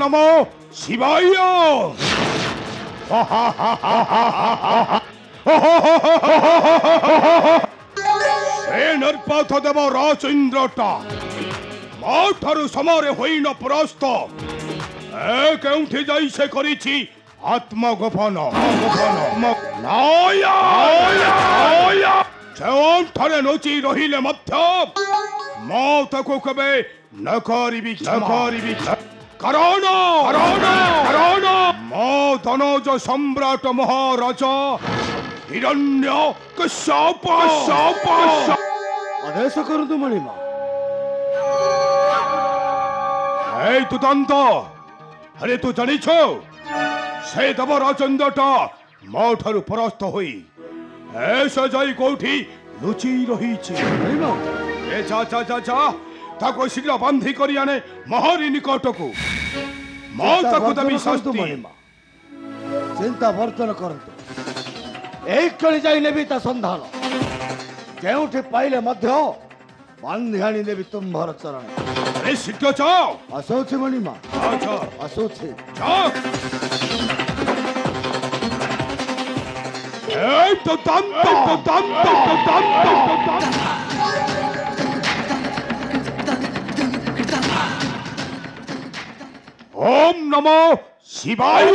नमो शिवाय। निर्पाथ देव राजेन्द्रटा मो ठारू समरे होइन परास्त केउठी जाई से करिछि आत्मगोपन ठारे नोची रहिले मध्य मो ताको केबे न करिबि कारण मो धनज सम्राट महाराजा हिरण्य कश्यप आदेश करतु मणिमा। ए तू दंत अरे तू जानिछो से देव राजेन्द्रटा मो ठारू परास्त होई ऐसा जाई कोठी लुचि रहिछि। मणिमा ए जा जा जा जा ताको शीघ्र बांधी करी आने महरी निकटकू मो ताको दबी शास्ति। मणिमा चिंता वर्तन करतु एक कली जाई नेबी ता संधान केउठी पाइले मध्य बांधी आनी नेबी तुम्हार चरण। अरे शीघ्र जाओ। असोछि मणिमा अच्छा असोछि जाओ। ए तो दंत ओम नमो शिवाय।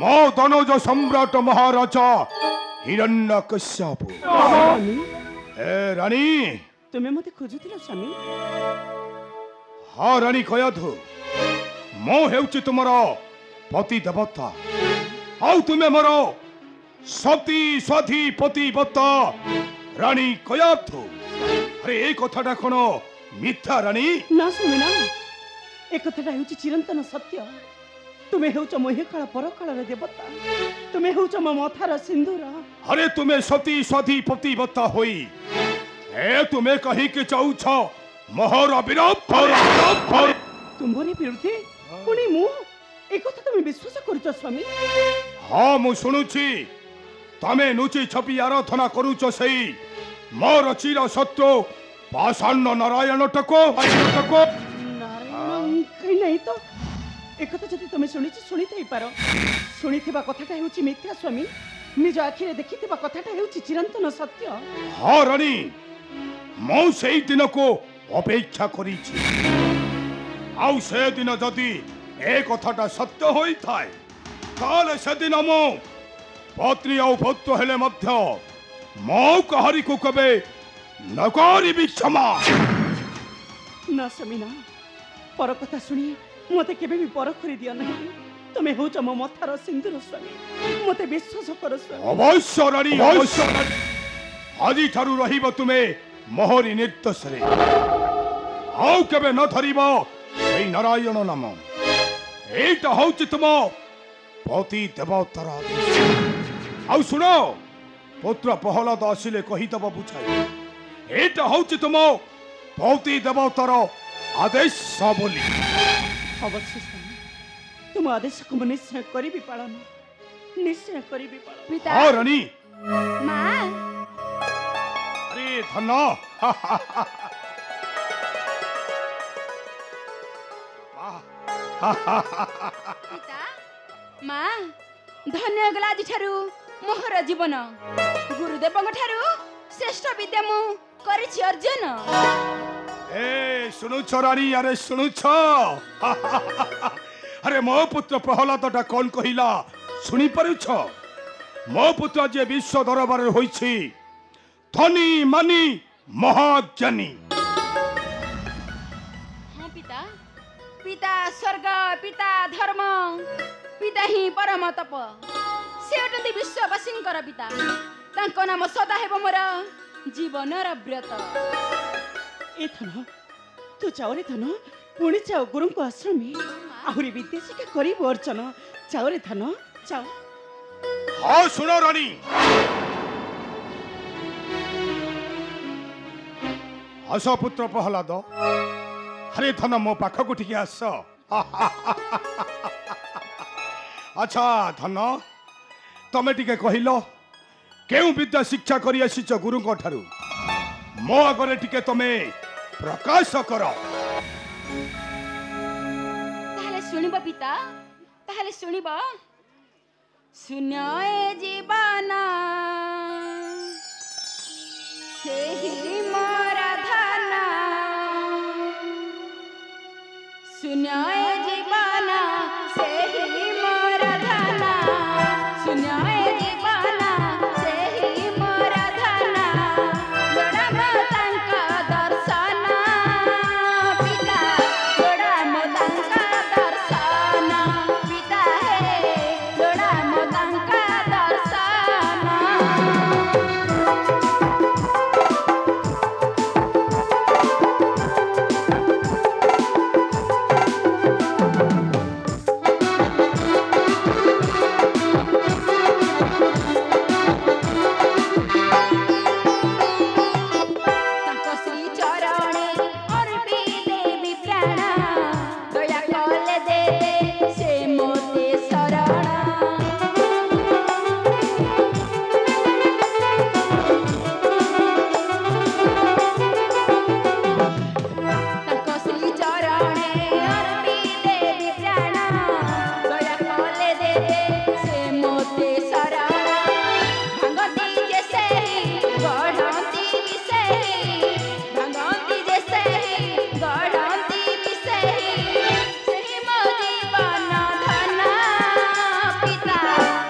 मो धनज सम्राट महाराजा हिरण्य कश्यप। ए रानी तुम्हें मते खोजुथिल स्वामी। हाँ रानी कयाधु मो हेउछि तुमर पति देवता आउ तुमे मोर सती स्वाधी पतिव्रता रानी कयाधु। अरे ए कथाटा कोन मिथ्या रानी? ना स्वामी ना ए कथाटा हेउछि चिरंतन सत्य। तुम्हें हेउछ मोहिकाल परकालर देवता तुम्हें हेउछ मो मथार सिंदूर। अरे तुम्हें सती स्वाधी पतिव्रता होई ए तुम्हें कही के चाउछ मोहर विरोध तुम्हारे विरुद्धे पुणी मु ए कथा तुम्हें विश्वास करूछ स्वामी? हाँ मु शुणुछि तमे नुची छपी आराधना करूछ सही मोर चिर शत्रु पाषाण नारायण टको नारायण कहीं नहीं तो एक कथा जदि तुम शुणी थई पारो शुणिथिबा कथाटा हेउछि मिथ्या स्वामी। निज आखिरे देखिथिबा कथाटा हेउछि चिरंतन सत्य। हाँ रानी मो सेई दिन को अपेक्षा करिछि आउ से दिन जदि ए कथाटा सत्य होई थाए ताले से दिन मो पत्नी आउ पुत्र हेले मध्य मो कहरी को कबे न करिबि क्षमा। ना स्वामी ना पर कथा शुणी मते केबे भी पर करि दियो नहीं। तुमे होच मो मथार सिंदूर स्वामी मते विश्वास कर स्वामी। अवश्य रानी अवश्य आज ठारू रहिब तुमे मोहरी निर्दोष रे आउ केबे न धरिब एई नारायण नाम। एटा होउछि तुम पति देवतार आदेश। आउ सुनो पुत्र प्रहलाद आसिले कहि दब बुझाई एटा होउछि तुम पति देवतार आदेश बोली। अवश्य स्वामी तुम आदेश को निश्चय करी भी पालन निश्चय करी भी पालन। पिता हाँ रानी मां अरे धन पिता मां धन्य गला आज ठारू मोहर जीवन गुरुदेवଙ୍କ ଠାରୁ श्रेष्ठ विद्या मु करिछि अर्जुन। ए सुनुछ रानी अरे सुनुछ अरे मो पुत्र प्रहलादटा कौन कहिला सुनी पारुछ? मो पुत्र जे विश्व दरबार होइछि धनी मानी महाज्ञानी। हाँ पिता पिता स्वर्ग पिता धर्म पिता ही परम तप से अटंती विश्ववासींकर पिता तांको नाम सदा हेब मोर जीवनर व्रत। ए धन तू जाओ रे धन पुणी जाओ गुरु को आश्रमी आहुरी विद्या शिक्षा करिबो अर्चन जाओ रे धन जाओ। हाँ सुनो रानी आस पुत्र प्रहलाद हरे धन मो पाखक टिके आस। अच्छा धन तमे टिके कहिलो केउ विद्या शिक्षा करी आसीच गुरु को ठारू मो आगरे टिके तमे प्रकाश कर। ଶୁଣିବ ପିତା ତାହେଲେ ଶୁଣିବ ଶୂନ୍ୟ ଏ ଜୀବନ ସେହି ମୋର ଧନ ଶୂନ୍ୟ ଏ ଜୀବନ ସେହି ମୋର ଧନ ଶୂନ୍ୟ ଏ ଜୀବନ ସେହି ମୋର ଧନ ଲୋଡ଼ାମ ତାଙ୍କ ଦର୍ଶନ ପିତା ଲୋଡ଼ାମ ତାଙ୍କ ଦର୍ଶନ ପିତା ହେ ଲୋଡ଼ାମ ତାଙ୍କ ଦର୍ଶନ ତାଙ୍କ ଶ୍ରୀ ଚରଣେ ଅର୍ପି ଦେବି ପ୍ରାଣ ଦୟା କଲେ ଦେବେ ସେ ମୋତେ ଶରଣ ତାଙ୍କ ଶ୍ରୀ ଚରଣେ ଅର୍ପି ଦେବି ପ୍ରାଣ ଦୟା କଲେ ଦେବେ ସେ ମୋତେ ଶରଣ ଭାଙ୍ଗନ୍ତି ଯେ ସେହି ଗଢ଼ନ୍ତି ବି ସେହି ଭାଙ୍ଗନ୍ତି ଯେ ସେହି ଗଢ଼ନ୍ତି ବି ସେହି ମୋ ଜୀବନ ଧନ ପିତା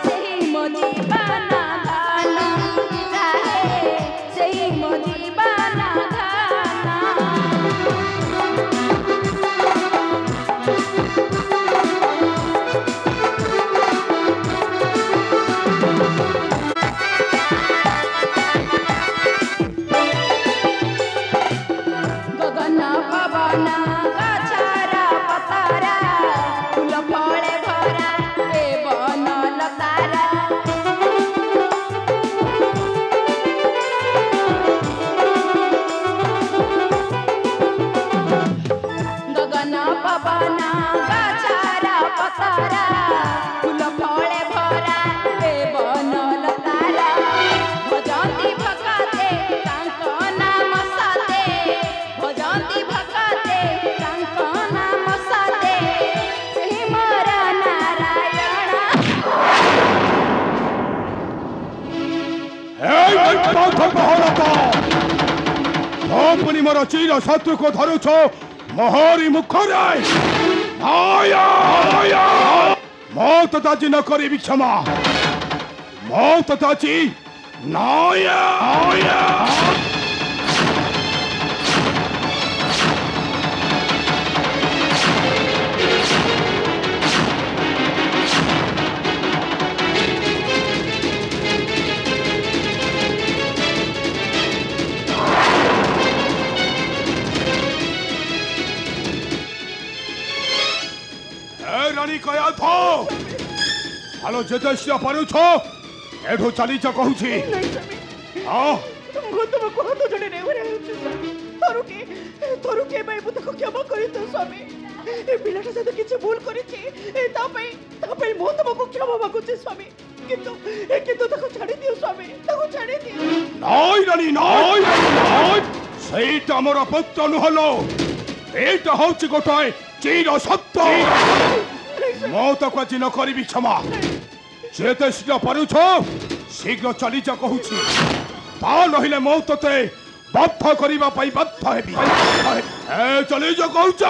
ସେହି ମୋ ଜୀବନ ଧନ ପିତା ହେ ସେହି ମୋ ଜୀବନ ଧନ ଗଗନ ପବନ ଗଛର ପତରା ଫୁଲ ଫଳେ ଭରା ଏ ବନ ଲତାରା ଗଗନ ପବନ ଗଛର ପତରା ଫୁଲ ଫଳେ ଭରା ଏ ବନ ଲତାରା ଭଜନ୍ତି ଭକତେ ତାଙ୍କ ନାମ ସତେ ଭଜନ୍ତି ଭକତେ ତାଙ୍କ ନାମ ସତେ ସେହି ମୋର ନାରାୟଣ এই পাথর মহরতা আপনি মোর চির শত্রুকে ধরুছ মহরি মুখরে আয়া আয়া মত তাজি ন করিবি ক্ষমা মত তাজি নায়া আয়া রানী কয়া থ ভালো যেতে পারুছ এঠু চালিছ কহুছি नहीं स्वामी হ্যাঁ तुमको हाथ जोड़े नहीं रहे स्वामी तरुके भाई मुझको क्षमा करी तो स्वामी ए पिलाटा सहित किछि भूल करिछि ए तापई मो तुमको क्षमा मागुछि स्वामी किंतु ताको छाड़ी दियो स्वामी ताको छाड़ी दियो নাই রানী নাই নাই সেইটা আমার আপত্তি নহলো এইটা হচ্ছে গোটায় চির সত্য মত কাজি ন করিবি ক্ষমা যেতে শীঘ্র পারুছ শীঘ্র চালিছ কহুছি তা নহিলে মৌ তোতে বাধ্য করিবা পাই বাধ্য হেবি চালিছ কহুছ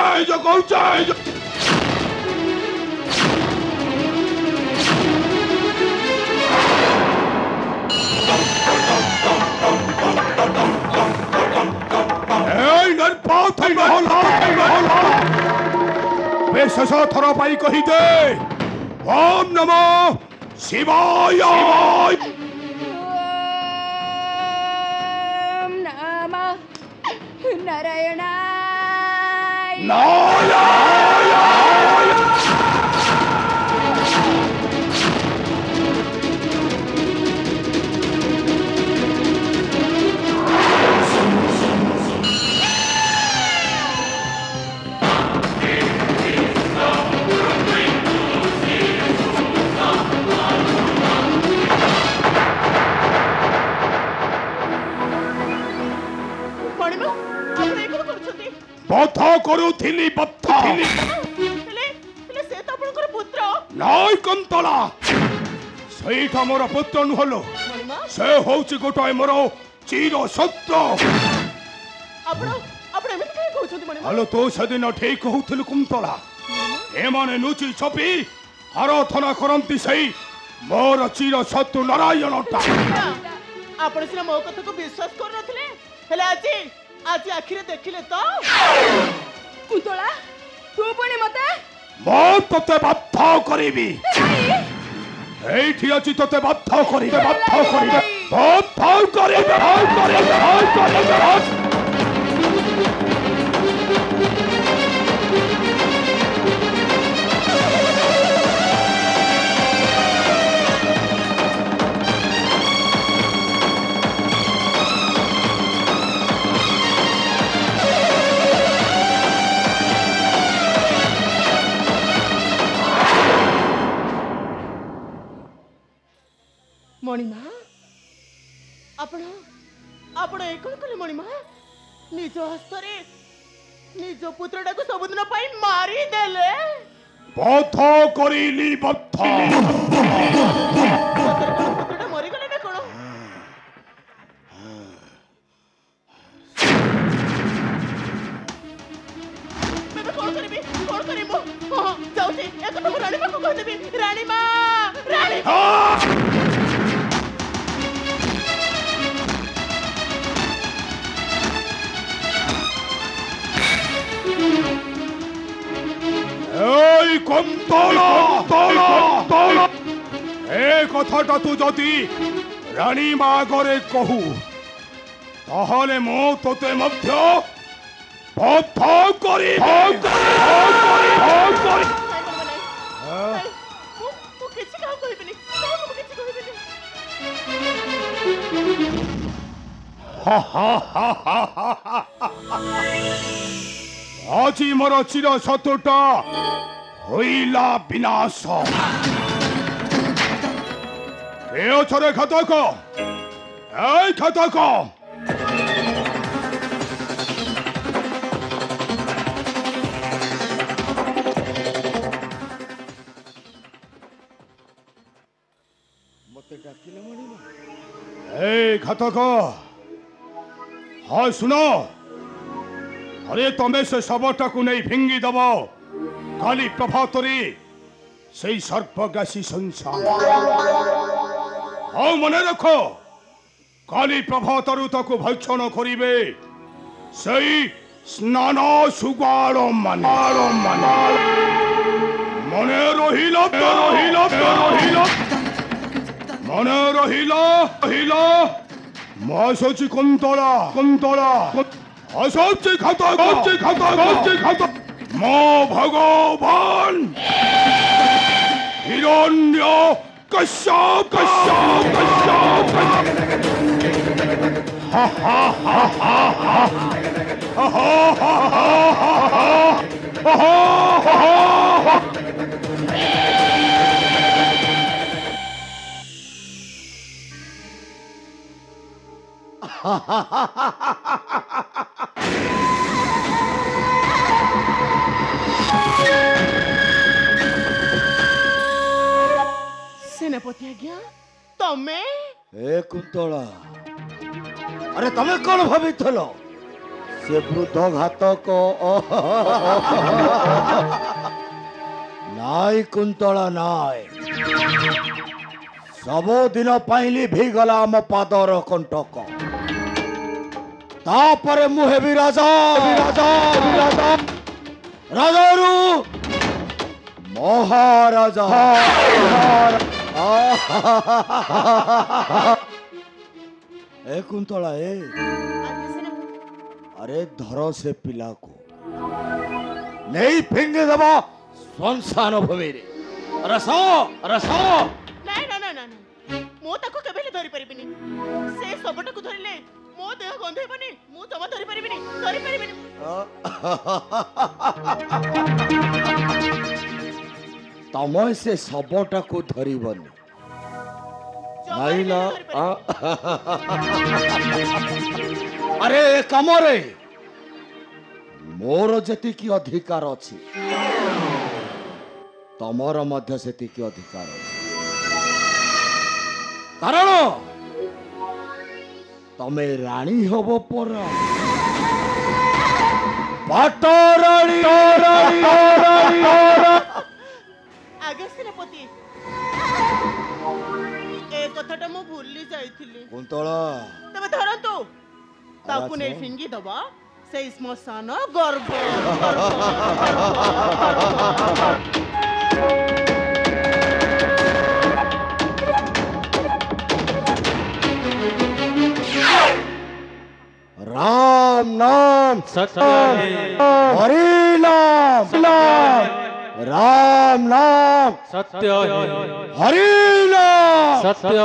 এই নির্বাথ শেষ থর পাই কহিতে ওম নমঃ শিবায় ওম নমঃ নারায়ণায় নারায়ণ বদ্ধ করুথিলি বদ্ধ ওই কুন্তলা সেইটা মোর পুত্র নুহলো মণিমা সে হচ্ছে গোটায় মোর চির সত্য ଆପଣ ଆପଣ ଏମିତି କାହିଁ କହୁଛନ୍ତି ମଣିମା ହଲୋ ତୁ ସେଦିନ ଠିକ କହୁଥିଲୁ କୁନ୍ତଳା ଏମାନେ ନୁଚି ଛପି ଆରାଧନା କରନ୍ତି ସେଇ ମୋର ଚିର ଶତ୍ରୁ ନାରାୟଣଟା ଆପଣ ସିନା ମୋ କଥାକୁ ବିଶ୍ୱାସ କରୁନଥିଲେ ହେଲେ ଆଜି ଆଜି ଆଖିରେ ଦେଖିଲେ ତ କୁନ୍ତଳା ତୁ ପୁଣି ମତେ ମୁଁ ତତେ ବାଧ୍ୟ କରିବି এইଠି ଅଛି ତତେ ବାଧ୍ୟ କରିବେ ବାଧ୍ୟ କରିବେ ମଣିମା ଆପଣ ଆପଣ ଏ କଣ କଲେ ମଣିମା ନିଜ ହସ୍ତରେ ନିଜ ପୁତ୍ରଟାକୁ ସବୁଦିନ ପାଇଁ ମାରିଦେଲେ ବଧ କରିଲି ବଧ ପୁତ୍ରଟା ମରିଗଲେ ନା କଣ ଏବେ କଣ କରିବି ମୁଁ ହଁ ଯାଉଛି ଏକଥା ମୁଁ ରାଣୀ ପାଖକୁ କହିଦେବି ରାଣୀ ମା ରାଣୀ এই কুন্তলা এ কথাটা তু যদি রানী মা আগরে কহু তাহলে ମୁଁ তোতে ମଧ୍ୟ বধ କରି ମୁଁ କିଛି କାହାକୁ କହିବିନି କାହାକୁ କିଛି କହିବିନି ଆଜି ମୋର ଚିର ଶତ୍ରୁଟା ହୋଇଲା ବିନାଶ ଏ ଅଛରେ ଘାତକ এই ঘাতক মতে ডাকিলে মণিমা এই ঘাতক হয় শুনো আরে তুমি সে শবটাକୁ নেই ভেঙ্গি দেব কালি প্রভাতরে সেই সর্পগাসী সংসার ଆଉ ମନେ ରଖ କାଲି ପ୍ରଭାତରୁ ତାକୁ ଭକ୍ଷଣ କରିବେ ସେଇ ସ୍ନାନ ସୁଗାଳ ମାନେ ମନେ ରହିଲ ମୁଁ ଆସୁଛି କୁନ୍ତଳା ଆସୁଛି ଘାତ ମୋ ଭଗବାନ ହିରଣ୍ୟ कश्यप हा हा हा हा हा सेनापति आज्ञा तमे ए कुंतला अरे तमे कौन भाविथलो से वृद्ध घातक नाई कुंतला नाई सब दिन पाइली भी गला आम पादर कंटक तापरे मुहे भी राजा राजारू महाराजा ए कुंतला ए अरे धरो से पिला को नहीं फेंगे दबा संसान भूमि रे रसो नहीं ना मो ताको केबेले धरि परिबिनी से सबटा को धरिले मो देह गंधेबनी मु जमा धरि परिबिनी तम से सबटा को धरिबनी नाइला अरे कमरे मोर जति की अधिकार अछि ତମର ମଧ୍ୟ ସେତିକି ଅଧିକାର ଅଛି। କାରଣ ତମେ ରାଣୀ ହବ ପରା। ପାଟରାଣୀ। ଆଜ୍ଞା ସେନାପତି, ଏ କଥାଟା ମୁଁ ଭୁଲି ଯାଇଥିଲି। କୁନ୍ତଳା ତେବେ ଧରନ୍ତୁ, ତାକୁ ନେଇ ଫିଙ୍ଗି ଦବା ସେଇ ଶ୍ମଶାନ ଗର୍ଭ। राम नाम सत्य हरि नाम राम नाम सत्य हरि नाम सत्य